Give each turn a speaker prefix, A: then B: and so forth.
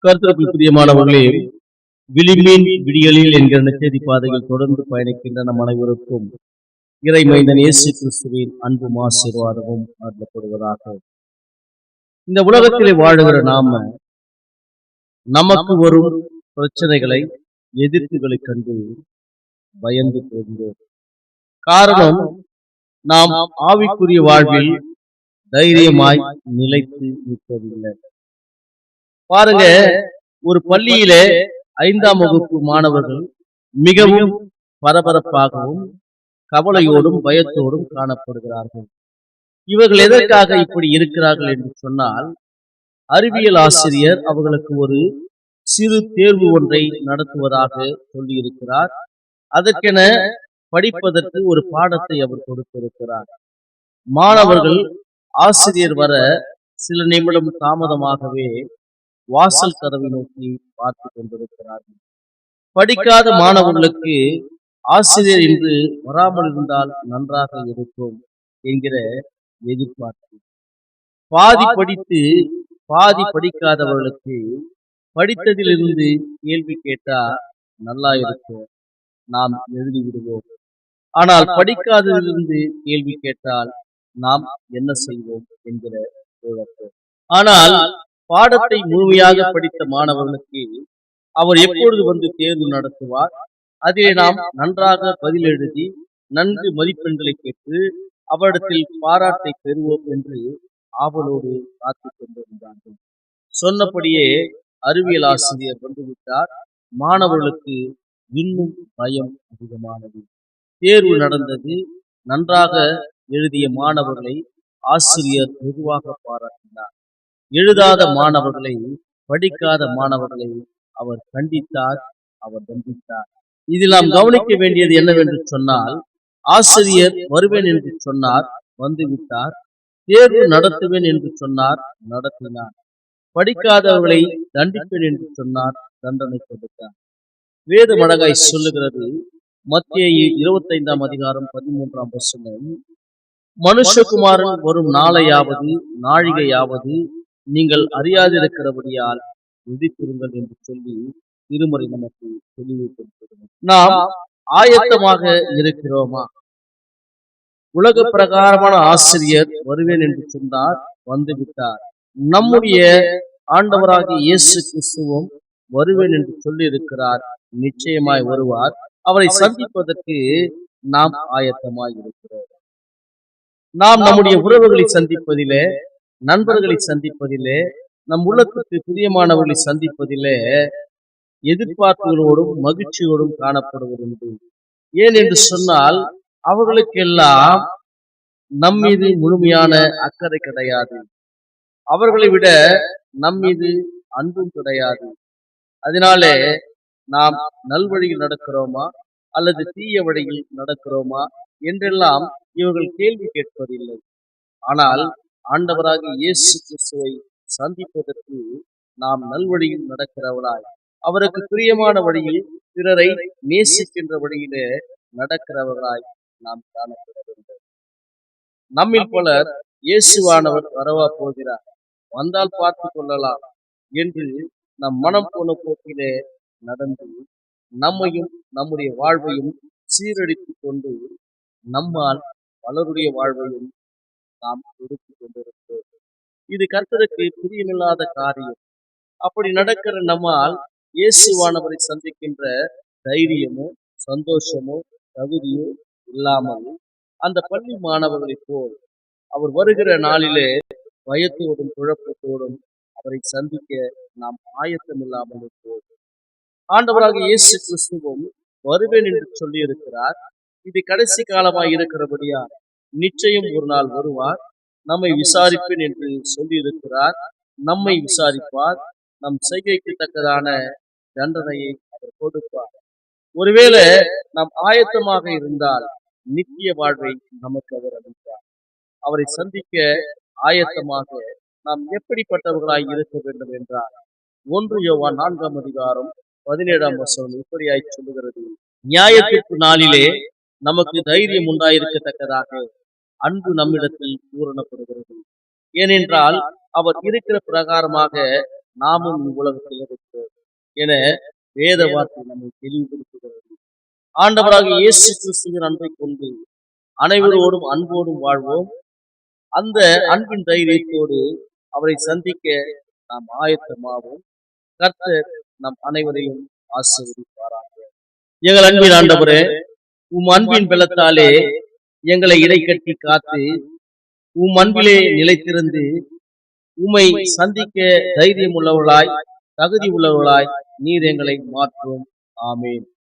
A: கர்த்தருக்குள் பிரியமானவர்களே, விழிமீன் விடியலில் என்கிற நற்செய்தி பாதையில் தொடர்ந்து பயணிக்கின்ற நம் அனைவருக்கும் இறைமைந்தன் இயேசு கிறிஸ்துவின் அன்பும் ஆசீர்வாதமும் அருளப்படுவதாக. இந்த உலகத்திலே வாழுகிற நாம நமக்கு வரும் பிரச்சனைகளை, எதிர்ப்புகளை கண்டு பயந்து போகிறோம். காரணம், நாம் ஆவிக்குரிய வாழ்வில் தைரியமாய் நிலைத்து நிற்பதில்லை. பாருங்க, ஒரு பள்ளியிலே 5ஆம் வகுப்பு மாணவர்கள் மிகவும் பரபரப்பாகவும் கவலையோடும் பயத்தோடும் காணப்படுகிறார்கள். இவர்கள் எதற்காக இப்படி இருக்கிறார்கள் என்று சொன்னால், அறிவியல் ஆசிரியர் அவர்களுக்கு ஒரு சிறு தேர்வு ஒன்றை நடத்துவதாக சொல்லியிருக்கிறார். அதற்கென படிப்பதற்கு ஒரு பாடத்தை அவர் கொடுத்திருக்கிறார். மாணவர்கள் ஆசிரியர் வர சில நிமிடம் தாமதமாகவே வாசல் கதவை நோக்கி பார்த்து கொண்டிருக்கிறார்கள். படிக்காத மாணவர்களுக்கு ஆசிரியர் இன்று வராமல் இருந்தால் நன்றாக இருக்கும் என்கிற எதிர்பார்ப்பு. பாதி படித்து பாதி படிக்காதவர்களுக்கு படித்ததிலிருந்து கேள்வி கேட்டா நல்லா இருக்கும், நாம் எழுதிவிடுவோம். ஆனால் படிக்காததிலிருந்து கேள்வி கேட்டால் நாம் என்ன செய்வோம் என்கிற குழப்பம். ஆனால் பாடத்தை முழுமையாக படித்த மாணவர்களுக்கு அவர் எப்பொழுது வந்து தேர்வு நடத்துவார், அதிலே நாம் நன்றாக பதில் எழுதி நன்கு மதிப்பெண்களை பெற்று அவரிடத்தில் பாராட்டை பெறுவோம் என்று ஆவலோடு காத்துக் கொண்டிருந்தார்கள். சொன்னபடியே அறிவியல் ஆசிரியர் வந்துவிட்டார். மாணவர்களுக்கு இன்னும் பயம் அதிகமானது. தேர்வு நடந்தது. நன்றாக எழுதிய மாணவர்களை ஆசிரியர் மெதுவாக பாராட்டினார். எழுதாத மாணவர்களை, படிக்காத மாணவர்களை அவர் கண்டித்தார், அவர் தண்டித்தார். இதில் நாம் கவனிக்க வேண்டியது என்னவென்று சொன்னால், ஆசிரியர் வருவேன் என்று சொன்னார், வந்துவிட்டார். தேர்வு நடத்துவேன் என்று சொன்னார், நடத்தினார். படிக்காதவர்களை தண்டிப்பேன் என்று சொன்னார், தண்டனை கொடுத்தார். வேதம் அழகாய் சொல்லுகிறது. மத்தேயு 25ஆம் அதிகாரம் 13ஆம் வசனம், மனுஷகுமாரன் வரும் நாளையாவது நாழிகையாவது நீங்கள் அறியாதிருக்கிறபடியால் விழித்திருங்கள் என்று சொல்லி திருமறை நமக்கு தெளிவுபடுத்துகிறது. நாம் ஆயத்தமாக இருக்கிறோமா? உலக பிரகாரமான ஆசிரியர் வருவேன் என்று சொன்னார், வந்துவிட்டார். நம்முடைய ஆண்டவராகிய இயேசு கிறிஸ்துவும் வருவேன் என்று சொல்லி இருக்கிறார், நிச்சயமாய் வருவார். அவரை சந்திப்பதற்கு நாம் ஆயத்தமாய் இருக்கிறோம். நாம் நம்முடைய உறவுகளை சந்திப்பதிலே, நண்பர்களை சந்திப்பதிலே, நம் உள்ளத்துக்கு பிரியமானவர்களை சந்திப்பதிலே எதிர்பார்ப்புகளோடும் மகிழ்ச்சியோடும் காணப்படுவது. ஏன் என்று சொன்னால், அவர்களுக்கெல்லாம் நம் மீது முழுமையான அக்கறை கிடையாது. அவர்களை விட நம் மீது அன்பும் கிடையாது. அதனாலே நாம் நல்வழியில் நடக்கிறோமா அல்லது தீய வழியில் நடக்கிறோமா என்றெல்லாம் இவர்கள் கேள்வி கேட்பதில்லை. ஆனால் ஆண்டவராகிய இயேசு கிறிஸ்துவை சந்திப்பதற்கு நாம் நல்வழியில் நடக்கிறவளாய், அவருக்கு பிரியமான வழியில், பிறரை நேசிக்கின்ற வழியிலே நடக்கிறவர்களாய் நாம் காணப்பட வேண்டும். நம்மில் பலர் இயேசுவானவர் வரவா போகிறார், வந்தால் பார்த்து கொள்ளலாம் என்று நம் மனம் போன போக்கிலே நடந்து நம்மையும் நம்முடைய வாழ்வையும் சீரழித்துக் கொண்டு நம்மால் பலருடைய வாழ்வையும் நாம் எடுத்துக் கொண்டிருக்கிறோம். இது கர்த்தருக்கு பிரியமில்லாத காரியம். அப்படி நடக்கிற நம்மால் இயேசுவானவரை சந்திக்கின்ற தைரியமோ சந்தோஷமோ தகுதியோ இல்லாமல் அந்த பள்ளி மாணவர்களைப் போல் அவர் வருகிற நாளிலே பயத்தோடும் குழப்பத்தோடும் அவரை சந்திக்க நாம் ஆயத்தம் இல்லாமல் இருப்போம். ஆண்டவராக இயேசு கிறிஸ்துவும் வருவேன் என்று சொல்லி இருக்கிறார். இது கடைசி காலமாய் இருக்கிறபடியா நிச்சயம் ஒரு நாள் வருவார். நம்மை விசாரிப்பேன் என்று சொல்லி இருக்கிறார். நம்மை விசாரிப்பார். நம் செய்கைக்கு தக்கதான தண்டனையை அவர் கொடுப்பார். ஒருவேளை நாம் ஆயத்தமாக இருந்தால் நித்திய வாழ்வை நமக்கு அவர் அளிப்பார். அவரை சந்திக்க ஆயத்தமாக நாம் எப்படிப்பட்டவர்களாய் இருக்க வேண்டும் என்றால், 1 யோவான் 4ஆம் அதிகாரம் 17ஆம் வசனம் இப்படியாய் சொல்லுகிறது. நியாயத்திற்கு நாளிலே நமக்கு தைரியம் உண்டாயிருக்கத்தக்கதாக அன்பு நம்மிடத்தில் பூரணப்படுகிறது. ஏனென்றால் அவர் இருக்கிற பிரகாரமாக நாமும் இவ்வுலகத்தில் இருக்கிறோம் என வேத வார்த்தை நம்மை தெளிவுபடுத்துகிறது. ஆண்டவராக இயேசு கிறிஸ்துவின் அன்பை கொண்டு அனைவரோடும் அன்போடும் வாழ்வோம். அந்த அன்பின் தைரியத்தோடு அவரை சந்திக்க நாம் ஆயத்தமாவோம். கர்த்தர் நம் அனைவரையும் ஆசீர்வதிப்பாராக. எங்கள் அன்பின் ஆண்டவரே, உம் அன்பின் பலத்தாலே எங்களை இடைக்கட்டி காத்து உம் அன்பிலே நிலைத்திருந்து உம்மை சந்திக்க தைரியம் உள்ளவர்களாய், தகுதி உள்ளவர்களாய் நீர் எங்களை மாற்றும். ஆமேன்.